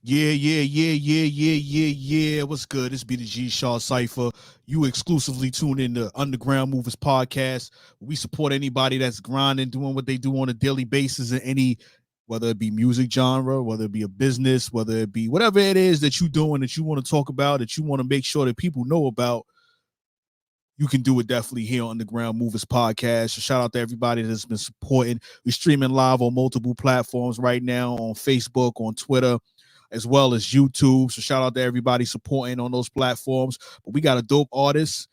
Yeah. What's good? This be the G Shaw Cypher. You exclusively tune in to Underground Movers Podcast. We support anybody that's grinding, doing what they do on a daily basis in any, whether it be music genre, whether it be a business, whether it be whatever it is that you doing that you want to talk about, that you want to make sure that people know about. You can do it definitely here on Underground Movers Podcast. So shout out to everybody that's been supporting. We're streaming live on multiple platforms right now on Facebook, on Twitter, as well as YouTube. So shout out to everybody supporting on those platforms. But we got a dope artist,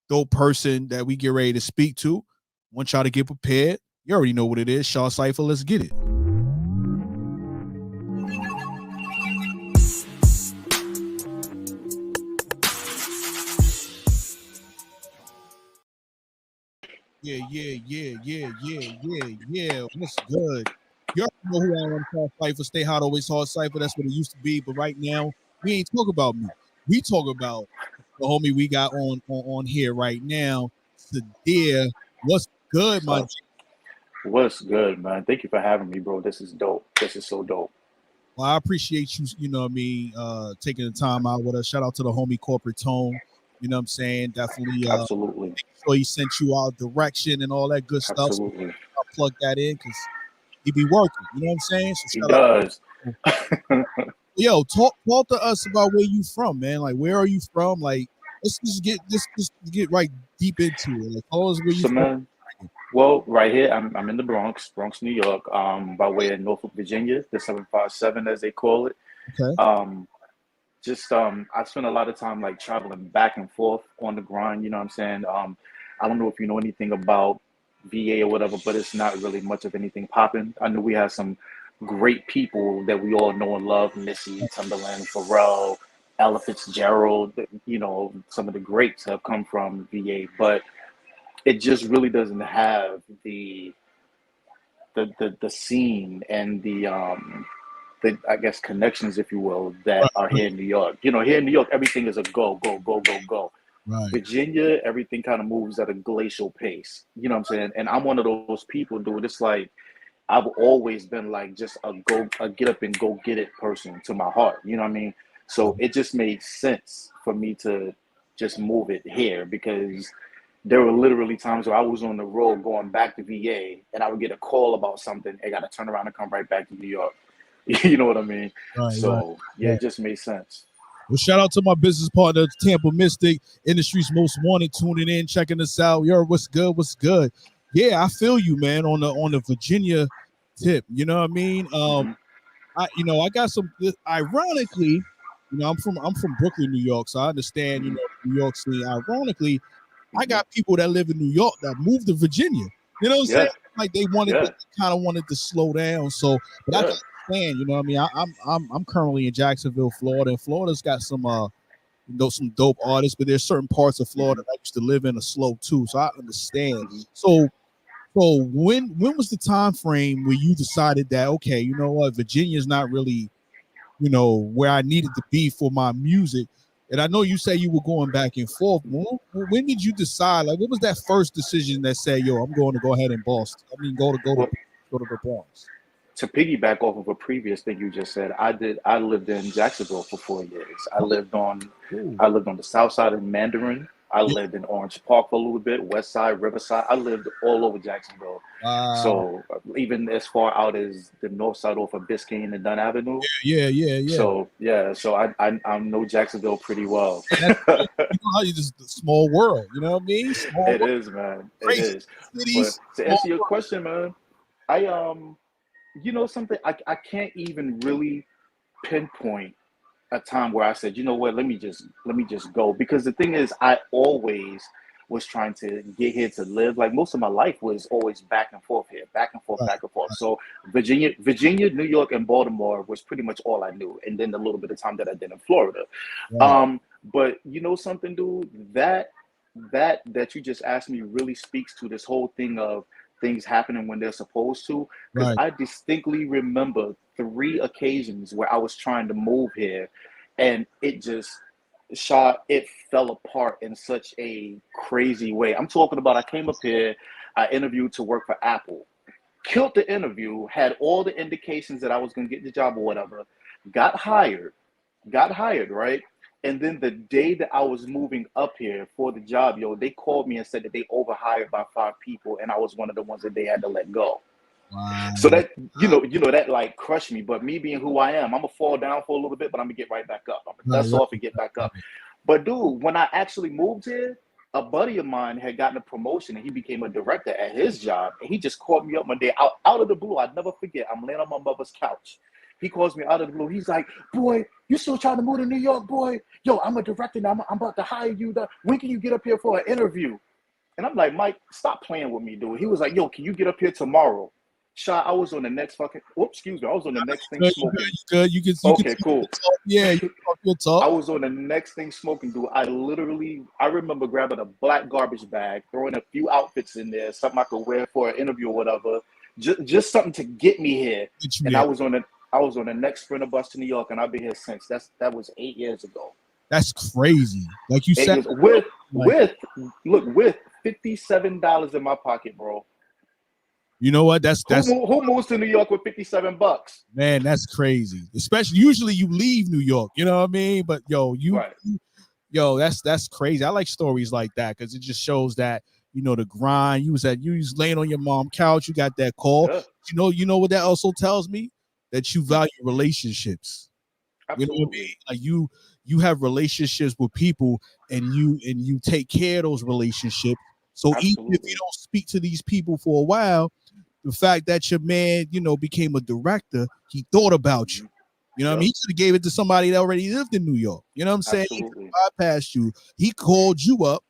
dope person that we get ready to speak to. Want y'all to get prepared. You already know what it is. Shaw Cypher, let's get it. Yeah. What's good? You already know who I am, Shaw Cypher. Stay hot, always hard Cypher. That's what it used to be. But right now, we ain't talk about me. We talk about the homie we got on here right now, Sydir. What's good, my G? What's good, man? Thank you for having me, bro. This is dope. This is so dope. Well, I appreciate you, you know what I mean, taking the time out with us. Shout out to the homie Corporate Tone. You know what I'm saying? Definitely Absolutely. so he sent you out direction and all that good stuff. So Absolutely. I'll plug that in because he be working. You know what I'm saying? So He shout out. does. Yo, talk to us about where you from, man. Like, where are you from? Like, let's just get right deep into it. Like, tell us where you So, from. man, well, right here, I'm in the Bronx, New York, by way of Norfolk, Virginia, the 757, as they call it. Okay. I spend a lot of time like traveling back and forth on the grind. You know what I'm saying? I don't know if you know anything about VA or whatever, but it's not really much of anything popping. I know we have some great people that we all know and love: Missy, Timberland, Pharrell, Ella Fitzgerald. You know, some of the greats have come from VA, but it just really doesn't have the scene and the I guess connections, if you will, that are here in New York. You know, here in New York, everything is a go, go, go, go, go. Right. Virginia, everything kind of moves at a glacial pace. You know what I'm saying? And I'm one of those people, dude. It's like I've always been like just a get up and go get it person to my heart. You know what I mean? So it just made sense for me to just move it here because there were literally times where I was on the road going back to VA and I would get a call about something. I got to turn around and come right back to New York. You know what I mean? Right. Yeah, it just made sense. Well, shout out to my business partner, Tampa Mystic, industry's most wanted, tuning in, checking us out. Yo, what's good? What's good? Yeah, I feel you, man, on the Virginia tip. You know what I mean? I got some. Ironically, I'm from Brooklyn, New York, so I understand. New York City. Ironically, I got people that live in New York that moved to Virginia. You know what I'm saying? Like they kind of wanted to slow down. So, but I can understand. You know what I mean? I'm currently in Jacksonville, Florida, and Florida's got some some dope artists, but there's certain parts of Florida that I used to live in are slow too. So I understand. So when was the time frame where you decided that, okay, you know what, Virginia's not really, where I needed to be for my music? And I know you say you were going back and forth. When did you decide? Like, what was that first decision that said, "Yo, I'm going to go ahead and Boston"? I mean, go to the Bronx. To piggyback off of a previous thing you just said, I lived in Jacksonville for 4 years. I lived on the south side of Mandarin. I lived in Orange Park for a little bit, West Side, Riverside. I lived all over Jacksonville. So even as far out as the north side off of Biscayne and Dunn Avenue. Yeah. So I know Jacksonville pretty well. You just a small world. You know what I mean? It is, man. It is. But to answer your question, man, something, I can't even really pinpoint a time where I said, you know what, let me just go. Because the thing is, I always was trying to get here to live. Like most of my life was always back and forth here, back and forth. So Virginia, New York, and Baltimore was pretty much all I knew. And then the little bit of time that I did in Florida. Right. But you know something, dude, that you just asked me really speaks to this whole thing of things happening when they're supposed to. Because I distinctly remember 3 occasions where I was trying to move here and it fell apart in such a crazy way. I'm talking about, I came up here, I interviewed to work for Apple, killed the interview, had all the indications that I was going to get the job or whatever. got hired, right? And then the day that I was moving up here for the job, yo, they called me and said that they overhired by 5 people, and I was one of the ones that they had to let go. So Wow. that that like crushed me. But me being who I am, I'm gonna fall down for a little bit, but I'm gonna get right back up. I'm gonna Right, dust right, off and get back up. But dude, when I actually moved here, a buddy of mine had gotten a promotion and he became a director at his job. And he just called me up one day out of the blue. I'd never forget. I'm laying on my mother's couch. He calls me out of the blue. He's like, "Boy, you still trying to move to New York, boy? Yo, I'm a director now. I'm about to hire you. When can you get up here for an interview?" And I'm like, "Mike, stop playing with me, dude." He was like, "Yo, can you get up here tomorrow?" Shot, I was on the next fucking, whoops, excuse me. I was on the next thing good, you good, smoking. you good. Okay, You cool. can talk. Yeah, you can talk your I talk. was on the next thing smoking, dude. I remember grabbing a black garbage bag, throwing a few outfits in there, something I could wear for an interview or whatever, just something to get me here. Get you And here. I was on the next Sprinter bus to New York, and I've been here since. That was 8 years ago. That's crazy. Like you 8 said, years like, with $57 in my pocket, bro. you know what? Who moves to New York with $57? Man, that's crazy. Especially usually you leave New York, you know what I mean? But Right. yo, that's crazy. I like stories like that because it just shows that the grind. You was laying on your mom's couch, you got that call. Yeah, You know what that also tells me? That you value relationships. You know what I mean? absolutely. Like you have relationships with people and you take care of those relationships. So even if you Absolutely. don't speak to these people for a while, the fact that your man, became a director, he thought about you. Mm-hmm. You know what I mean? Yep. He could have gave it to somebody that already lived in New York. You know what I'm saying? He could Absolutely. have bypassed you. He called you up,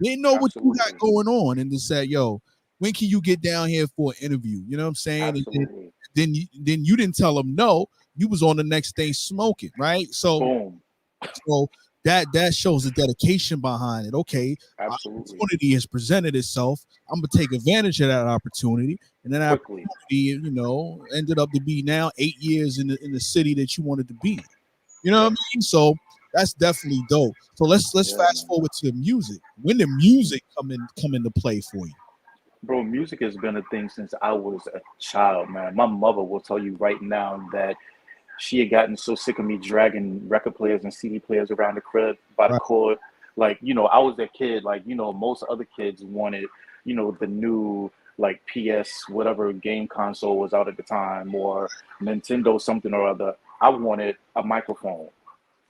didn't know what you got Absolutely. going on, and just said, "Yo, when can you get down here for an interview?" You know what I'm saying? And Absolutely. then you didn't tell him no. You was on the next thing smoking, right? Boom. So that shows the dedication behind it. Okay, Absolutely. opportunity has presented itself. I'm gonna take advantage of that opportunity, and then that Quickly. opportunity, ended up to be now 8 years in the city that you wanted to be. You know what Yep. I mean? So that's definitely dope. So let's Yeah, fast man. forward to the music. When did music come into play for you? Bro, music has been a thing since I was a child, man. My mother will tell you right now that she had gotten so sick of me dragging record players and CD players around the crib by the Right, cord. Like, I was that kid, like, most other kids wanted, the new, like, PS, whatever game console was out at the time, or Nintendo something or other. I wanted a microphone.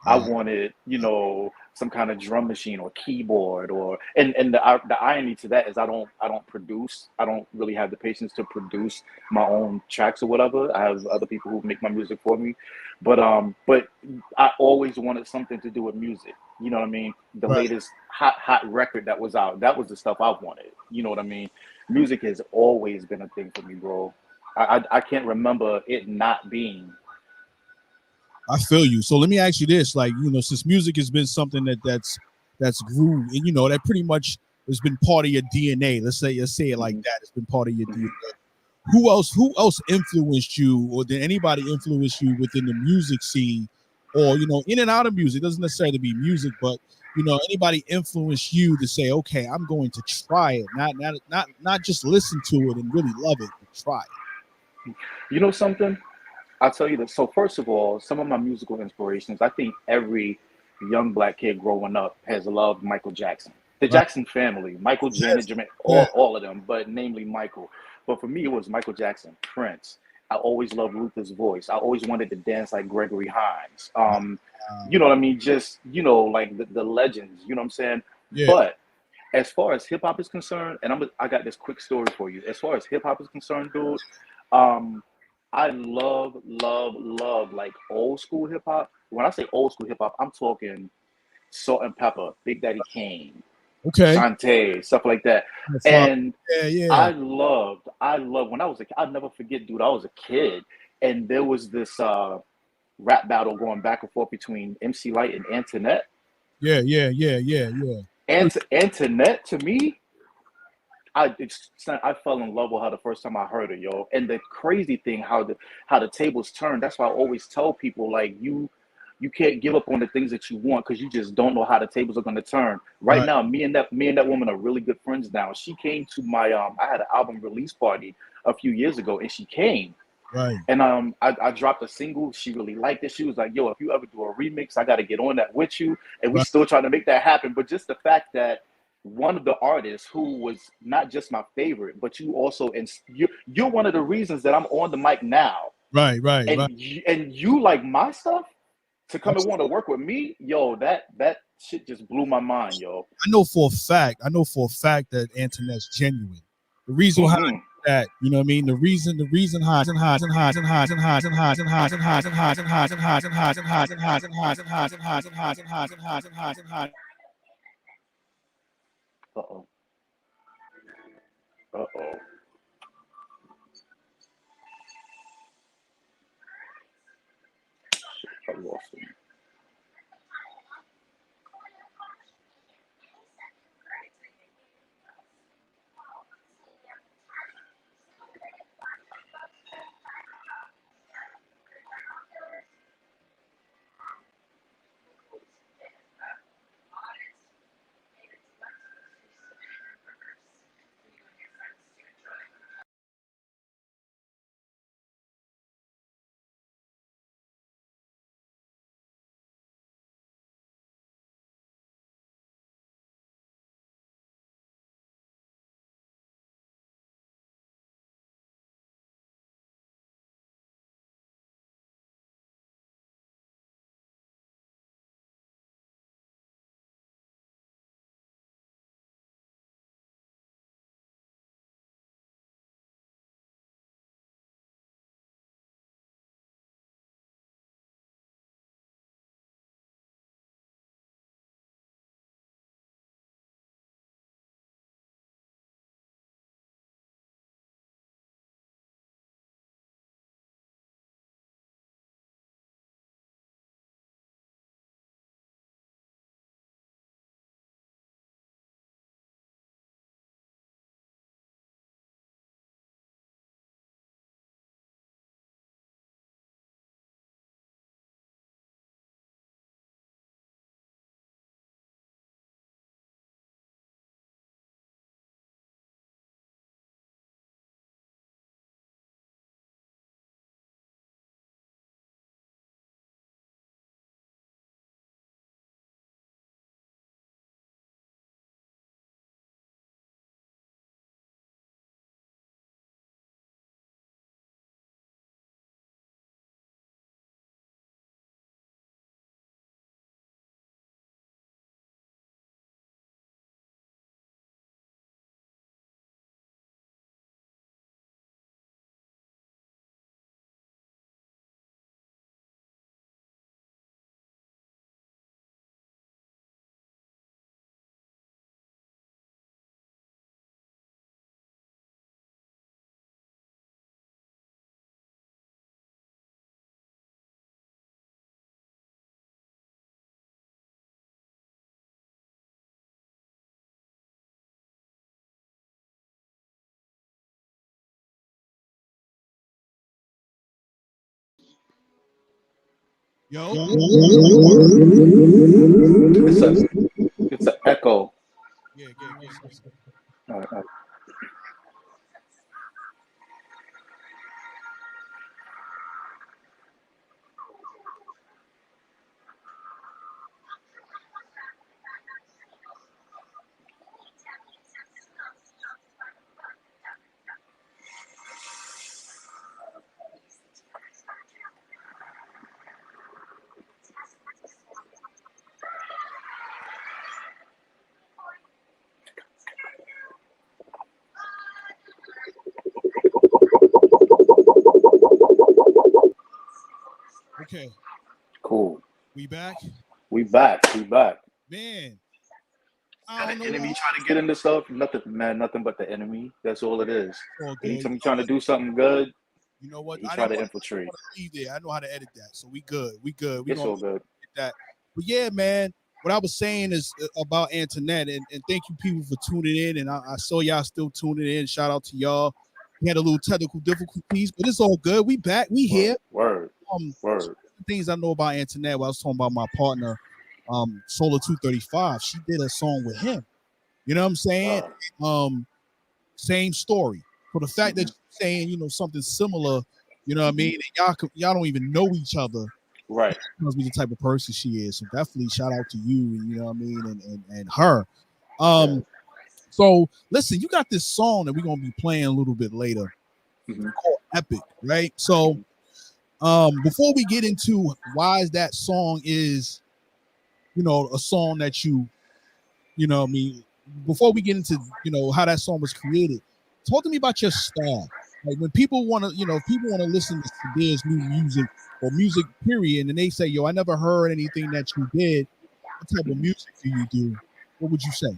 I right, wanted, some kind of drum machine or keyboard and the irony to that is I don't produce. I don't really have the patience to produce my own tracks or whatever. I have other people who make my music for me. But I always wanted something to do with music. You know what I mean? The right. latest hot record that was out, that was the stuff I wanted. You know what I mean? Music has always been a thing for me, bro. I can't remember it not being. I feel you. So let me ask you this: like, since music has been something that's grew, and that pretty much has been part of your DNA. Let's say it like Mhm, that. It's been part of your DNA. mhm. Who else influenced you, or did anybody influence you within the music scene, or in and out of music? It doesn't necessarily be music, but anybody influenced you to say, okay, I'm going to try it, not just listen to it and really love it, but try it. You know something? I'll tell you this. So first of all, some of my musical inspirations, I think every young black kid growing up has loved Michael Jackson. The Right? Jackson family, Michael, Janet, Yes. Jermaine, Yeah. all of them, but namely Michael. But for me, it was Michael Jackson, Prince. I always loved Luther's voice. I always wanted to dance like Gregory Hines. You Wow. know what I mean? Just, like the legends, you know what I'm saying? Yeah. But as far as hip hop is concerned, and I got this quick story for you. As far as hip hop is concerned, dude, um, I love like old school hip hop. When I say old school hip hop, I'm talking Salt and Pepper, Big Daddy Kane, Okay. Shantae, stuff like that. Oh, fine. And Yeah. Yeah. I loved when I was a kid. I'll never forget, dude. I was a kid, and there was this rap battle going back and forth between MC Light and Antoinette. Yeah. Yeah. Yeah. Yeah. Yeah. Antoinette to me, I fell in love with her the first time I heard her, yo. And the crazy thing, how the tables turn. That's why I always tell people, like, you can't give up on the things that you want because you just don't know how the tables are going to turn. Right Right. now, me and that woman are really good friends now. She came to my I had an album release party a few years ago, and she came. Right. And I dropped a single. She really liked it. She was like, "Yo, if you ever do a remix, I got to get on that with you." And we Right. still trying to make that happen. But just the fact that one of the artists who was not just my favorite, but you also, and you're one of the reasons that I'm on the mic now. Right. And you like my stuff to come and want to work with me, yo, that shit just blew my mind, yo. I know for a fact that Antoinette's genuine. The reason why that, you know what I mean? The reason how Uh-oh. Uh-oh. I lost him. Yo. It's an echo. Yeah, give me a second. All right. Okay. Cool. We back? We back. We back. Man, And I the don't know enemy why. trying to get into stuff. Nothing, man. Nothing but the enemy. That's all it is. All good. Anytime You you know trying to what? do something good, You know what? he I try didn't to want infiltrate. to leave there. I know how to edit that. So we good. We good. We It's gonna all good. get that. But yeah, man, what I was saying is about Antoinette, and thank you people for tuning in. And I saw y'all still tuning in. Shout out to y'all. We had a little technical difficulties, but it's all good. We back. We here. Word. Um, Word. things I know about Antoinette. When I was talking about my partner, Solar 235. She did a song with him. You know what I'm saying? Same story. So the fact that you're saying, something similar, You know what I mean? And y'all don't even know each other. Right. She must be the type of person she is. So definitely shout out to you. You know what I mean? And her. Yeah. So listen, you got this song that we're gonna be playing a little bit later Mhm. called Epic, right? So before we get into why that song is, a song that you know what I mean, before we get into how that song was created, talk to me about your style. Like when people want to, if people want to listen to Sydir's new music or music period, and they say, yo, I never heard anything that you did, what type of music do you do? What would you say?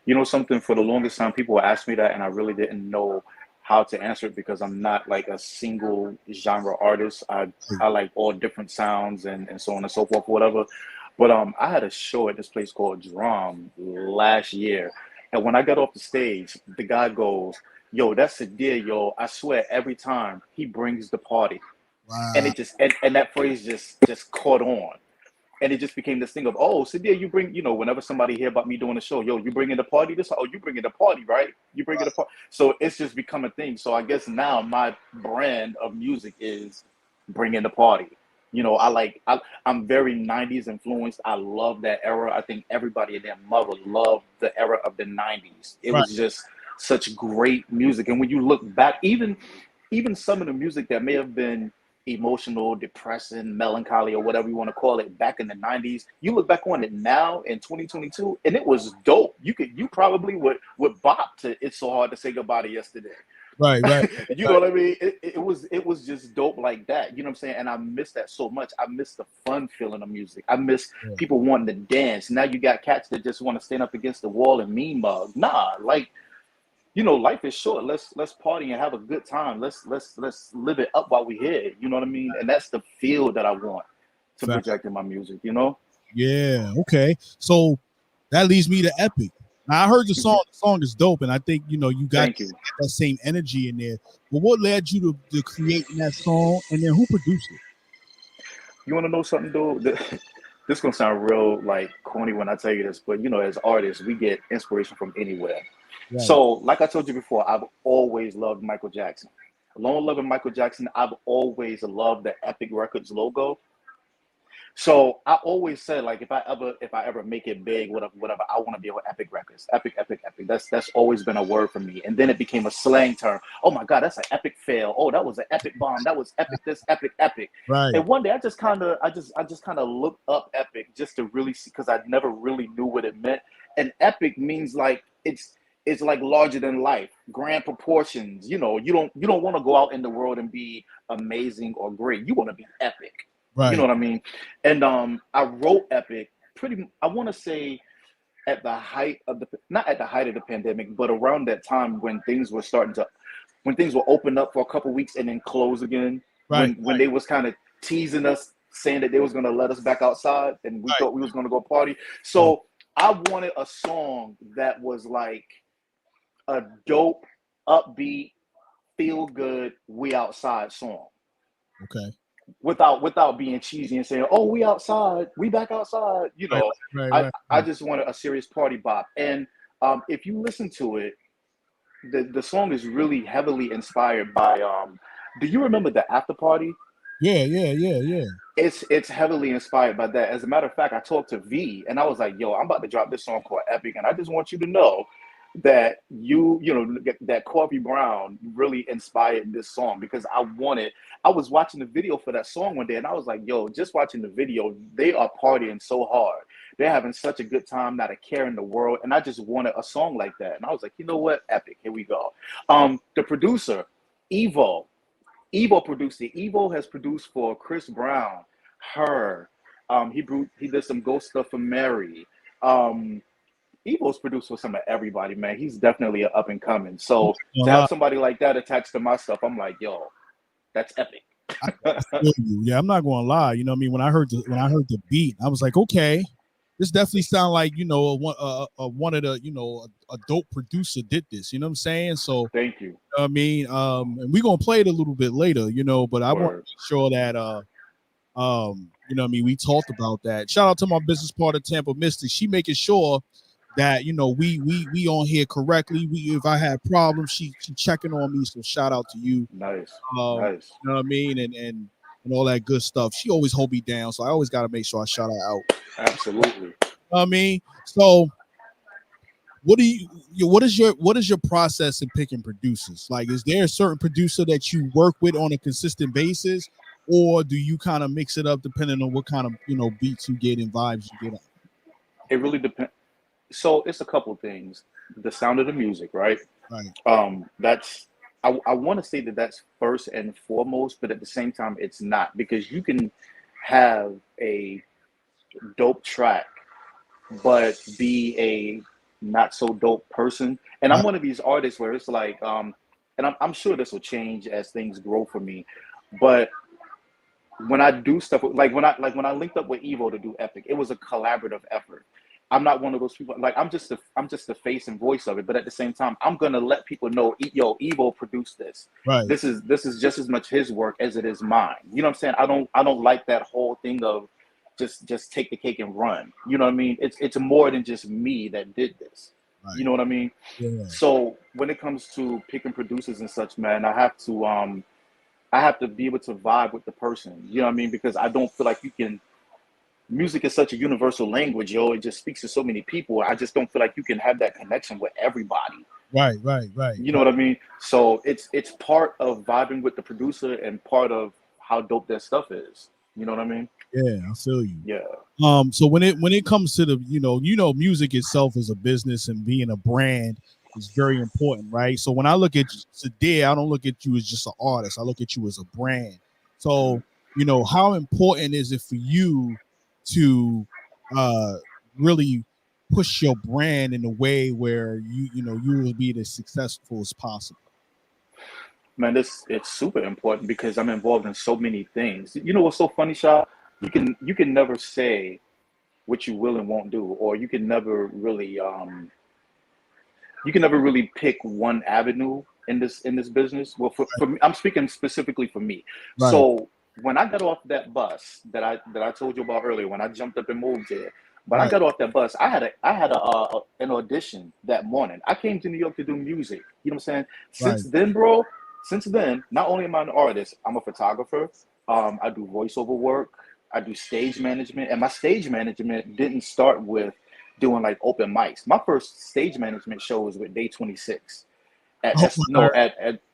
You know something, for the longest time people would ask me that and I really didn't know how to answer it because I'm not like a single genre artist. I like all different sounds and so on and so forth, whatever. But I had a show at this place called Drum last year. And when I got off the stage, the guy goes, "Yo, that's Sydir, yo. I swear every time he brings the party." And Wow. it just and that phrase just caught on. And it just became this thing of, oh, Sydir, you bring, whenever somebody hear about me doing a show, yo, you bringing the party this? Oh, you bringing the party, right? You bringing the party. So it's just become a thing. So I guess now my brand of music is bringing the party. I'm very 90s influenced. I love that era. I think everybody and their mother loved the era of the 90s. It Right. was just such great music. And when you look back, even some of the music that may have been emotional, depressing, melancholy, or whatever you want to call it back in the 90s, you look back on it now in 2022 and it was dope. You probably would bop to It's So Hard to Say Goodbye to Yesterday. Right. Right. You know what I mean? It was just dope like that. You know what I'm saying? And I miss that so much. I miss the fun feeling of music. I miss Yeah. people wanting to dance. Now you got cats that just want to stand up against the wall and meme mug. Nah, like, life is short. Let's party and have a good time. Let's live it up while we're here. You know what I mean? And that's the feel that I want to Fact. project in my music. Yeah. Okay. So that leads me to Epic. Now I heard the song. Mhm. The song is dope, and I think you got Thank you. that same energy in there. But what led you to creating that song, and then who produced it? You want to know something, dude? This gonna sound real like corny when I tell you this, but as artists, we get inspiration from anywhere. Right. So, like I told you before, I've always loved Michael Jackson. Along loving Michael Jackson, I've always loved the Epic Records logo. So I always said, like, if I ever make it big, whatever, I want to be able Epic Records, epic, epic, epic. That's always been a word for me. And then it became a slang term. Oh my God, that's an epic fail. Oh, that was an epic bomb. That was epic. This epic, epic. Right. And one day I just kind of looked up epic just to really see, because I never really knew what it meant. And epic means like it's like larger than life, grand proportions. You don't want to go out in the world and be amazing or great. You want to be epic. You know Right. what I mean? And I wrote Epic I want to say at the height of not at the height of the pandemic, but around that time when things were open up for a couple weeks and then close again, Right. when they was kind of teasing us, saying that they was going to let us back outside and we Right. thought we was going to go party. Right. So I wanted a song that was like a dope, upbeat, feel good, we outside song Okay. without being cheesy and saying, "Oh, we outside, we back outside." Right. Right. I Right. I just wanted a serious party bop. And if you listen to it, the song is really heavily inspired by. Do you remember the After Party? Yeah. Yeah. Yeah. Yeah. It's heavily inspired by that. As a matter of fact, I talked to V and I was like, "Yo, I'm about to drop this song called Epic, and I just want you to know that that Corby Brown really inspired this song because I was watching the video for that song one day and I was like, yo, just watching the video, they are partying so hard. They're having such a good time, not a care in the world. And I just wanted a song like that. And I was like, you know what? Epic. Here we go. The producer, Evo, Evo produced it. Evo has produced for Chris Brown, her. He did some ghost stuff for Mary. Um, Evo's produced for some of everybody, man. He's definitely an up and coming. So A to have lot. somebody like that attached to my stuff, I'm like, yo, that's epic. I feel you. Yeah, I'm not going to lie. You know what I mean? When I heard the beat, I was like, okay, this definitely sound like one of the a dope producer did this. You know what I'm saying? So Thank you. I mean, and we're gonna play it a little bit later. But I want to Word. make sure that what I mean, we talked about that. Shout out to my business partner Tampa Mystic. She making sure that we on here correctly. If I had problems, she checking on me. So shout out to you. Nice. You know what I mean, and all that good stuff. She always hold me down, so I always got to make sure I shout her out. Absolutely. You know what I mean, so what is your process in picking producers? Like, is there a certain producer that you work with on a consistent basis, or do you kind of mix it up depending on what kind of beats you get and vibes you get on? It really depends. So it's a couple things. The sound of the music, right? Right. That's I want to say that that's first and foremost, but at the same time, it's not, because you can have a dope track but be a not so dope person. And I'm Right. one of these artists where it's like, and I'm sure this will change as things grow for me. But when I do stuff, like when I linked up with Evo to do Epic, it was a collaborative effort. I'm not one of those people. Like, I'm just the face and voice of it. But at the same time, I'm gonna let people know, yo, Evo produced this. Right. This is just as much his work as it is mine. You know what I'm saying? I don't like that whole thing of just take the cake and run. You know what I mean? It's more than just me that did this. Right. You know what I mean? Yeah. So when it comes to picking producers and such, man, I have to be able to vibe with the person. You know what I mean? Because I don't feel like you can. Music is such a universal language, yo. It just speaks to so many people. I just don't feel like you can have that connection with everybody. Right. You know what I mean? So it's part of vibing with the producer and part of how dope that stuff is. You know what I mean? Yeah, I feel you. Yeah. So when it comes to the music itself is a business, and being a brand is very important, right? So when I look at Sydir, I don't look at you as just an artist. I look at you as a brand. So how important is it for you to really push your brand in a way where you will be as successful as possible? Man, it's super important because I'm involved in so many things. You know what's so funny, Shaw? You can never say what you will and won't do, or you can never really pick one avenue in this business. Well, for me, I'm speaking specifically for me. Right. So when I got off that bus that I told you about earlier, when I jumped up and moved here, when I Right. got off that bus, I had an audition that morning. I came to New York to do music. You know what I'm saying? Right. Since then, bro. Since then, not only am I an artist, I'm a photographer. I do voiceover work. I do stage management, and my stage management didn't start with doing like open mics. My first stage management show was with Day 26 at Oh, S no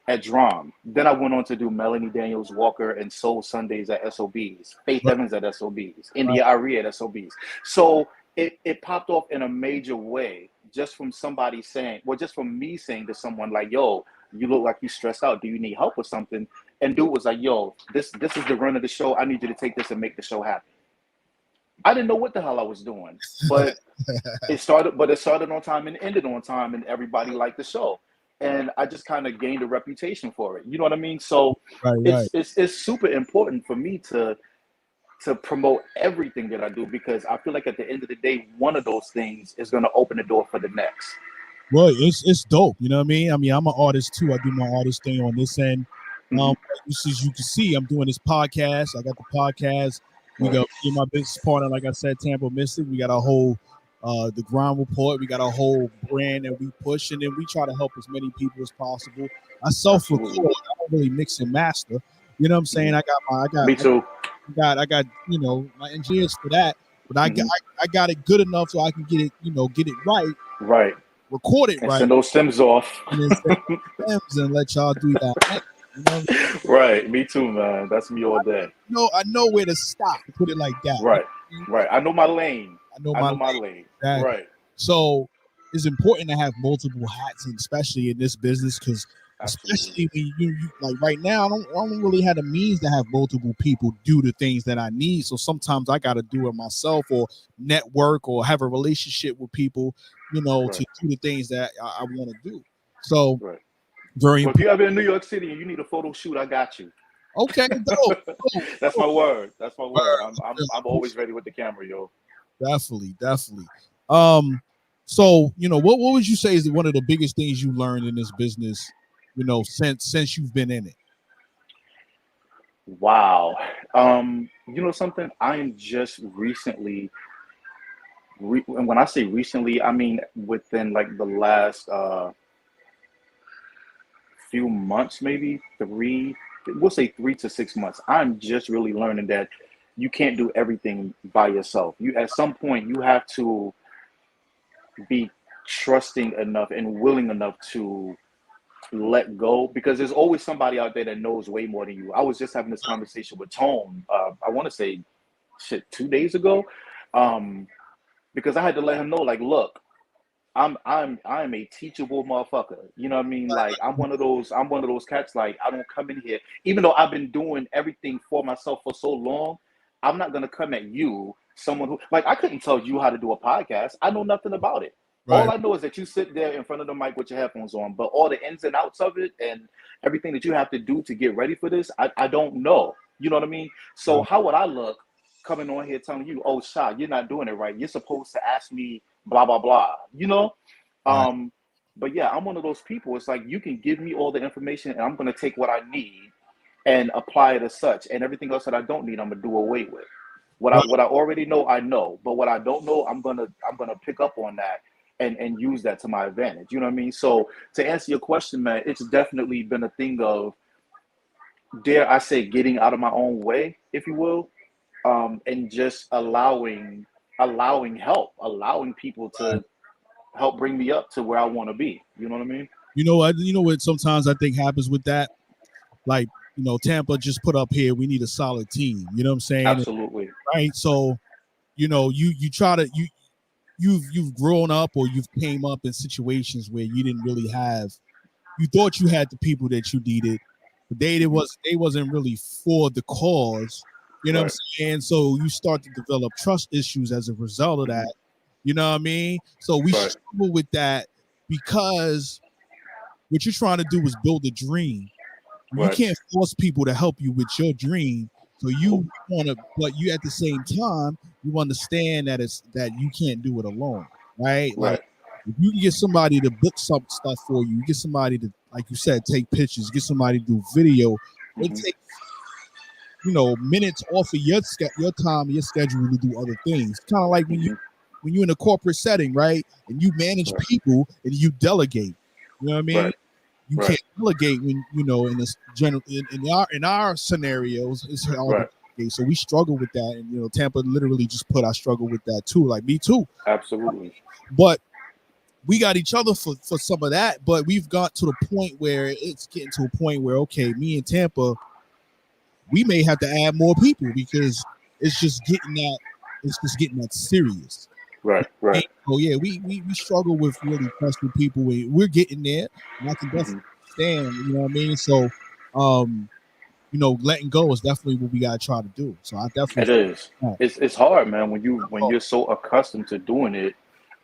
at Drum. Then I went on to do Melanie Daniels Walker and Soul Sundays at SOBs, Faith right. Evans at SOBs, Right. India Ari at SOBs. So it popped off in a major way just from somebody saying, well, just from me saying to someone like, yo, you look like you stressed out. Do you need help with something? And dude was like, yo, this is the run of the show. I need you to take this and make the show happen. I didn't know what the hell I was doing, but it started on time and ended on time, and everybody liked the show. And I just kind of gained a reputation for it. You know what I mean? So Right. it's super important for me to promote everything that I do, because I feel like at the end of the day, one of those things is going to open the door for the next. Well, it's dope. You know what I mean? I'm an artist too. I do my artist thing on this end. Hmm. As you can see, I'm doing this podcast. I got the podcast. We Right. got me and my business partner, like I said, Tampa Mystic. We got a whole the grind report. We got a whole brand that we push, and then we try to help as many people as possible. I self-record. Absolutely. I don't really mix and master. You know what I'm saying? Hmm. I got my Me too. I got my engineers for that, but Hmm. I got it good enough so I can get it right, Right. record it And right, send those Sims off. and then send stems and let y'all do y'all thing. You know, Right. Me too, man. That's me all day. I know where to stop. Put it like that. You know Right. what I mean? Right. I know my lane. I know I my know lane. my lane. Exactly. Right. So it's important to have multiple hats, and especially in this business, because Absolutely. especially when you like right now, I don't really have the means to have multiple people do the things that I need. So sometimes I got to do it myself, or network, or have a relationship with people, Right. to do the things that I want to do. So Right. very Well, if important. you're ever in New York City and you need a photo shoot, I got you. Okay, That's my dope. word. That's my word. I'm I I'm I'm always ready with the camera, yo. Definitely. So what would you say is one of the biggest things you learned in this business, since you've been in it? Wow. You know something? I am just recently And when I say recently, I mean within like the last few months, maybe we'll say 3 to 6 months. I'm just really learning that you can't do everything by yourself. You at some point you have to be trusting enough and willing enough to let go, because there's always somebody out there that knows way more than you. I was just having this conversation with Tone. I want to say, shit, 2 days ago, because I had to let him know, like, look, I'm a teachable motherfucker. You know what I mean? Like I'm one of those cats. Like I don't come in here, even though I've been doing everything for myself for so long. I'm not gonna come at you, someone who like I couldn't tell you how to do a podcast. I know nothing about it. All Right. I know is that you sit there in front of the mic with your headphones on, but all the ins and outs of it and everything that you have to do to get ready for this, I don't know. You know what I mean? So Right. how would I look coming on here telling you, oh, Sha, you're not doing it right. You're supposed to ask me blah blah blah. You know? Right. Um, but yeah, I'm one of those people. It's like you can give me all the information and I'm gonna take what I need and apply it as such. And everything else that I don't need, I'm gonna do away with. Right. What I already know, I know. But what I don't know, I'm gonna pick up on that and use that to my advantage. You know what I mean? So to answer your question, man, it's definitely been a thing of, dare I say, getting out of my own way, if you will, and just allowing help, allowing people Right. to help bring me up to where I want to be. You know what I mean? You know what sometimes I think happens with that? Like, Tampa just put up here, we need a solid team. You know what I'm saying? Absolutely. Right. So, you try to you've grown up or you've came up in situations where you didn't really have you thought you had the people that you needed, but Hmm. they wasn't really for the cause. You know what I'm Right. saying? So you start to develop trust issues as a result of Hmm. that. You know what I mean? So we Right. struggle with that because what you're trying to do is build a dream. You Right. can't force people to help you with your dream. So Nope. you want to, but you at the same time, you understand that it's that you can't do it alone, right? Like Right. if you can get somebody to book some stuff for you, get somebody to, like you said, take pictures, get somebody to do video. It Hmm. takes minutes off of your time, your schedule to do other things. Kind of like Hmm. when you're in a corporate setting, right? And you manage Right. people and you delegate. You know what I mean? Right. You Right. can't delegate when in this general in our scenarios it's hard to Right. delegate. So we struggle with that, and Tampa literally just put I struggle with that too. Like me too, Absolutely. but we got each other for some of that. But we've got to the point where it's getting to a point where okay, me and Tampa, we may have to add more people because it's just getting that serious. Right. Right. So yeah, we struggle with really trusting people. We're getting there, and I can definitely Hmm. understand. You know what I mean? So, letting go is definitely what we gotta try to do. So I definitely It is. oh, It's hard, man, when you're so accustomed to doing it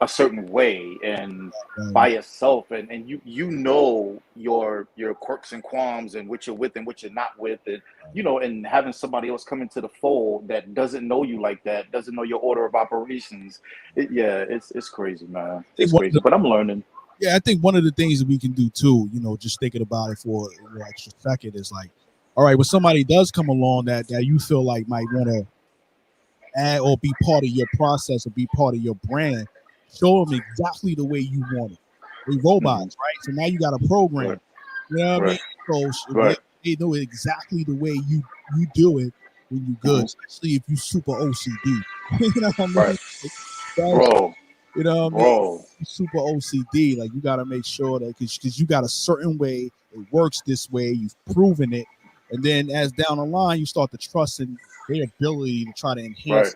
a certain way and by yourself, and you know your quirks and qualms and what you're with and what you're not with, and and having somebody else come into the fold that doesn't know you like that, doesn't know your order of operations. Yeah, it's crazy, man. I think It's one of crazy, the, but I'm learning. yeah, I think one of the things that we can do too, just thinking about it for a little extra second, is like, all right, when somebody does come along that you feel like might want to add or be part of your process or be part of your brand, show them exactly the way you want it. They Hmm. robots, right? So now you got a Right. program. You know what I mean? Right. So Right. they know exactly the way you do it when you good, Hmm. especially if you super OCD. You know what I mean? Right. That's Bro. you know what I mean? Bro. Super OCD. Like you got to make sure that because you got a certain way it works this way. You've proven it, and then as down the line you start to trust in their ability to try to Right. enhance.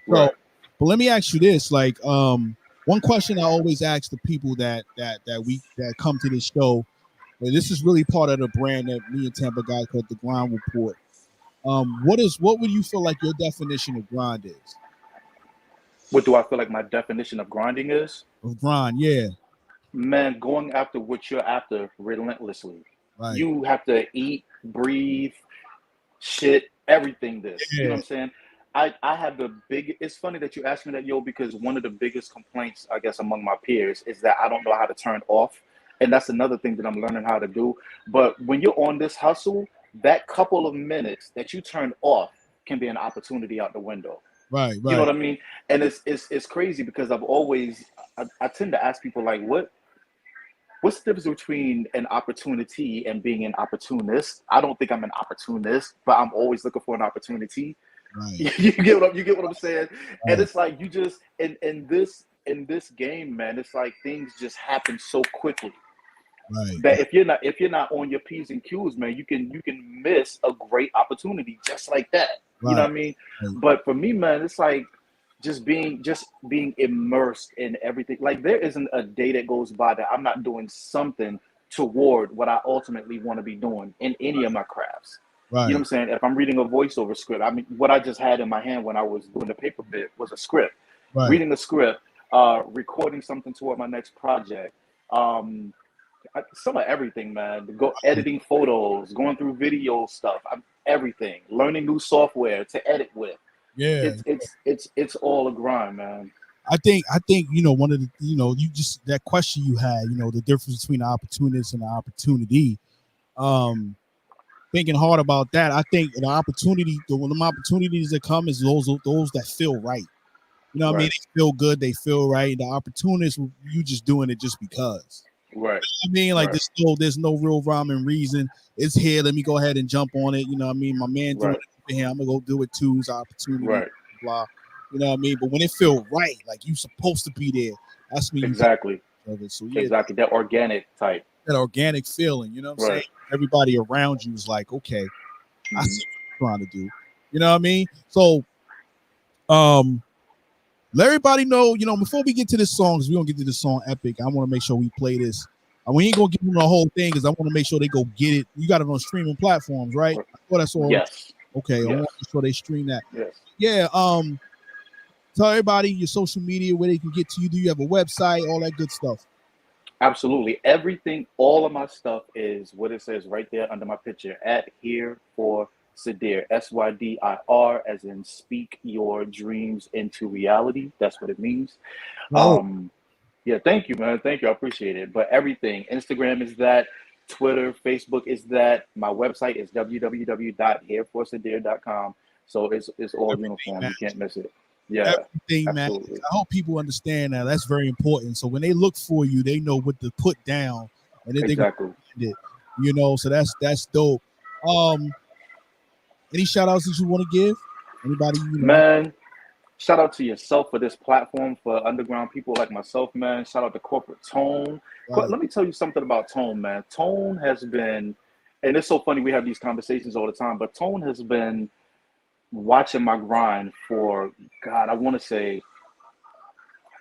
So, Right. but let me ask you this: like, one question I always ask the people that come to this show, and this is really part of the brand that me and Tampa got called the Grind Report. What would you feel like your definition of grind is? What do I feel like my definition of grinding is? Of grind, yeah, Man, going after what you're after relentlessly. right, You have to eat, breathe, shit, everything this. You know yeah, what I'm saying? I have the big, it's funny that you asked me that, yo, because one of the biggest complaints, I guess, among my peers is that I don't know how to turn off. And that's another thing that I'm learning how to do. But when you're on this hustle, that couple of minutes that you turn off can be an opportunity out the window. Right, You know right, what I mean? And it's crazy because I tend to ask people like, what's the difference between an opportunity and being an opportunist? I don't think I'm an opportunist, but I'm always looking for an opportunity. right, You get what I'm saying? And right, it's like you just in this game, man, it's like things just happen so quickly right, that if you're not on your P's and Q's, man, you can miss a great opportunity just like that. You know right, what I mean? right. But for me, man, it's like just being immersed in everything. Like there isn't a day that goes by that I'm not doing something toward what I ultimately want to be doing in any of my crafts. You know what Right, I'm saying? If I'm reading a voiceover script, I mean, what I just had in my hand when I was doing the paper bit was a script. right. Reading a script, recording something toward my next project. Um, some of everything, man. Go editing photos, going through video stuff, everything. Learning new software to edit with. Yeah. It's all a grind, man. I think one of the you just that question you had, the difference between the opportunist and the opportunity. Um, Thinking hard about that, I think the opportunity, the one of the opportunities that come is those that feel right. You know what I mean? Right, They feel good, they feel right. The opportunist, you just doing it just because. right, I mean, like right, there's no real rhyme and reason. It's here. Let me go ahead and jump on it. You know what I mean? My man doing right, it for him. I'm gonna go do it too. It's an opportunity. right. Blah. You know what I mean? But when it feel right, like you supposed to be there, that's when you Exactly, feel of it. So yeah, exactly. That organic type. that organic feeling. You know what I'm saying? Right. Everybody around you is like, okay, I Hmm. see what you're trying to do. You know what I mean? So um let everybody know, before we get to this song, because we're gonna get to this song Epic, I want to make sure we play this. We ain't gonna give them the whole thing because I want to make sure they go get it. You got it on streaming platforms, right? Oh, that's all. Yes, Okay, I want yes, to make sure they stream that. yes. Yeah. Tell everybody your social media where they can get to you. Do you have a website? All that good stuff. Absolutely. Everything, all of my stuff is what it says right there under my picture at here for Sydir. Sydir, as in speak your dreams into reality. That's what it means. Oh, Um, yeah, thank you, man. Thank you. I appreciate it. But everything, Instagram is that, Twitter, Facebook is that. My website is www.hereforsadir.com. So it's all everything, uniform. man. You can't miss it. Yeah, Everything, man. absolutely. I hope people understand that. That's very important. So when they look for you, they know what to put down, and then they gonna Exactly. find it. So that's dope. Um, any shout outs that you want to give? Anybody, Man, shout out to yourself for this platform for underground people like myself, man. Shout out to Corporate Tone. Right, Let me tell you something about Tone, man. Tone has been, and it's so funny we have these conversations all the time, but Tone has been watching my grind for, God, I want to say,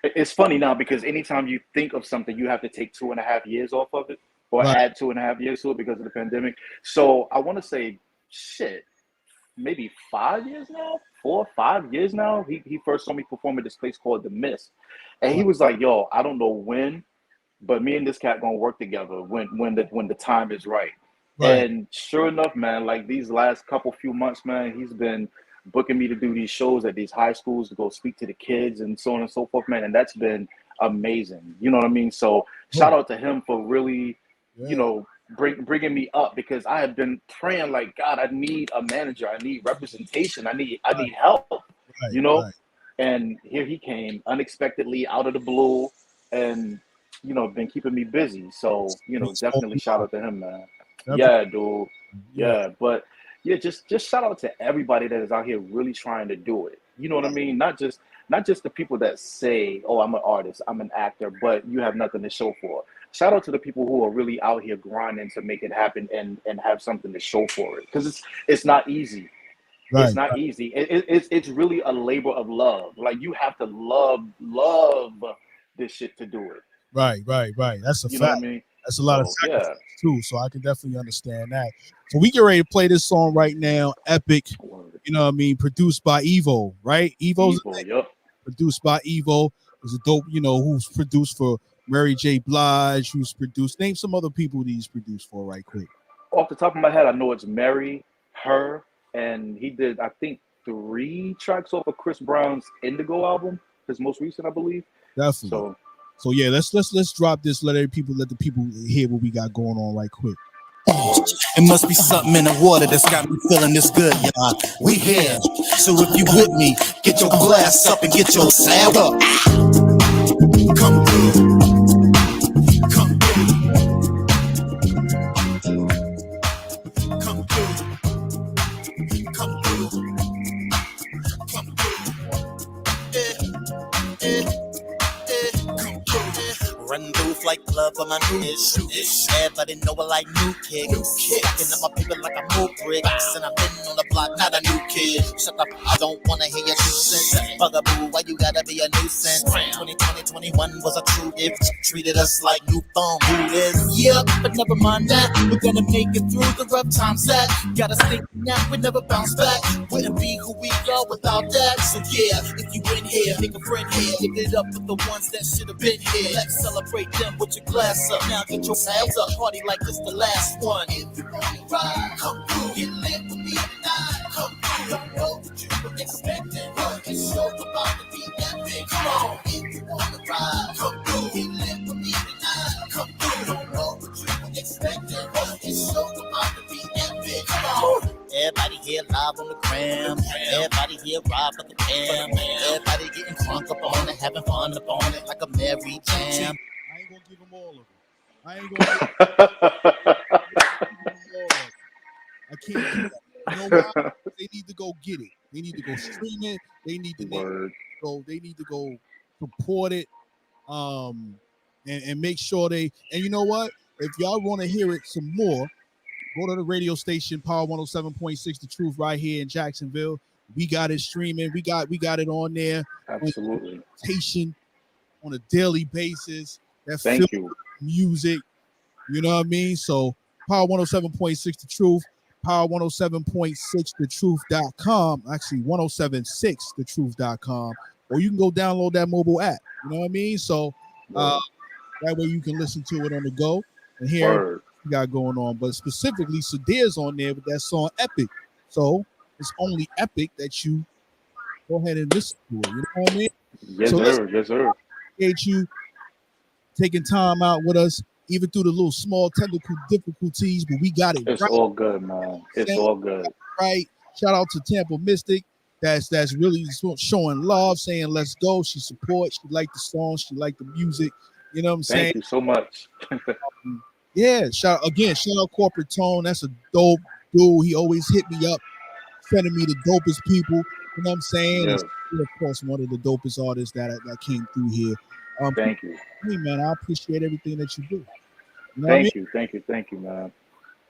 it's funny now because anytime you think of something, you have to take 2.5 years off of it or right, add 2.5 years to it because of the pandemic. So I want to say, shit, maybe 5 years now, 4 or 5 years now. He first saw me perform at this place called The Mist. And he right, was like, yo, I don't know when, but me and this cat gonna work together when the time is right. right. And sure enough, man, like these last couple few months, man, he's been booking me to do these shows at these high schools to go speak to the kids and so on and so forth, man. And that's been amazing. You know what I mean? So shout Oh, out to him for really, you yeah, know, bringing me up because I have been praying like, God, I need a manager, I need representation, I right, need help, right, you know. right. And here he came unexpectedly out of the blue, and been keeping me busy. So He's definitely holding shout out. out to him, man. Definitely, Yeah, dude. yeah, Yeah, but yeah, just shout out to everybody that is out here really trying to do it. You know what I right, mean? Not just the people that say, "Oh, I'm an artist, I'm an actor," but you have nothing to show for it. Shout out to the people who are really out here grinding to make it happen and have something to show for it because it's not easy. It's right, not easy. It's really a labor of love. Like you have to love this shit to do it. right. That's a You know what fact. I mean? That's a lot of So sacrifice yeah. too. So I can definitely understand that. So we get ready to play this song right now. Epic. Word. You know what I mean? Produced by Evo, right? Evo's Evil. Yup. produced by Evo. Is a dope, who's produced for Mary J. Blige, who's produced. Name some other people that he's produced for, right quick. Off the top of my head, I know it's Mary, her, and he did I think 3 tracks off of Chris Brown's Indigo album, his most recent, I believe. Definitely. So So yeah, let's drop this. Let the people hear what we got going on right quick. It must be something in the water that's got me feeling this good, y'all. We here. So if you with me, get your glass up and get your sound up. Come through. Come through. Come through. Come through. Come through. Come through. Run through like love for my new ish. Everybody know I like new kicks. Stacking up my paper like a move bricks. And I've been on the block, not a new kid. Shut up, I don't wanna hear your 2 cents. Bugaboo, why you gotta be a nuisance? 2020, 21 was a true gift. Treated us like new phone. Who is? Yeah, but never mind that. We're gonna make it through the rough times that. Got us thinking that we never bounce back. Wouldn't be who we are without that. So yeah, if you in here, make a friend here. Give it up with the ones that should have been here. Let's celebrate them with your glass up. Now get your hands up, party like it's the last one. If you wanna ride, come through, get lit with me tonight. Come through, don't know what you were expecting. It's so about to be epic. Come on, if you wanna ride, come through, get lit with me tonight. Come through, don't know what you were expecting. It's so about to be epic. Come on. Everybody here live on the gram. Everybody here rob at the cam. Everybody getting crunk up on it, having fun up on it like a merry jam. I ain't gonna give them all of it. I ain't gonna give them all of it. I can't do that. You know why? They need to go get it. They need to go stream it. They need to go. They need to go support it. And make sure they. And you know what? If y'all want to hear it some more, go to the radio station Power 107.6 The Truth right here in Jacksonville. We got it streaming. We got it on there. Absolutely. On a daily basis. Thank you. Music. You know what I mean? So Power 107.6 The Truth. Power 107.6thetruth.com. Actually 1076thetruth.com. Or you can go download that mobile app. You know what I mean? So that way you can listen to it on the go and hear we got going on. But specifically, Sydir's on there with that song Epic. So it's only epic that you go ahead and listen to it. You know what I mean? Yes, sir. Yes, sir. Appreciate you taking time out with us, even through the little small technical difficulties, but we got it. It's right. all good, man. It's all good. Right. Shout out to Tampa Mystic. That's really showing love, saying let's go. She supports. She liked the song. She liked the music. You know what I'm saying? Thank you so much. Yeah. Shout out Corporate Tone. That's a dope dude. He always hit me up, sending me the dopest people. You know what I'm saying? Yes. And of course, one of the dopest artists that came through here. Thank you. Hey, man, I appreciate everything that you do. You know Thank you, man.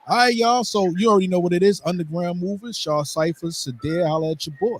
All right, y'all. So you already know what it is. Underground Movers, Shaw Cyphers, Sydir, holla at your boy.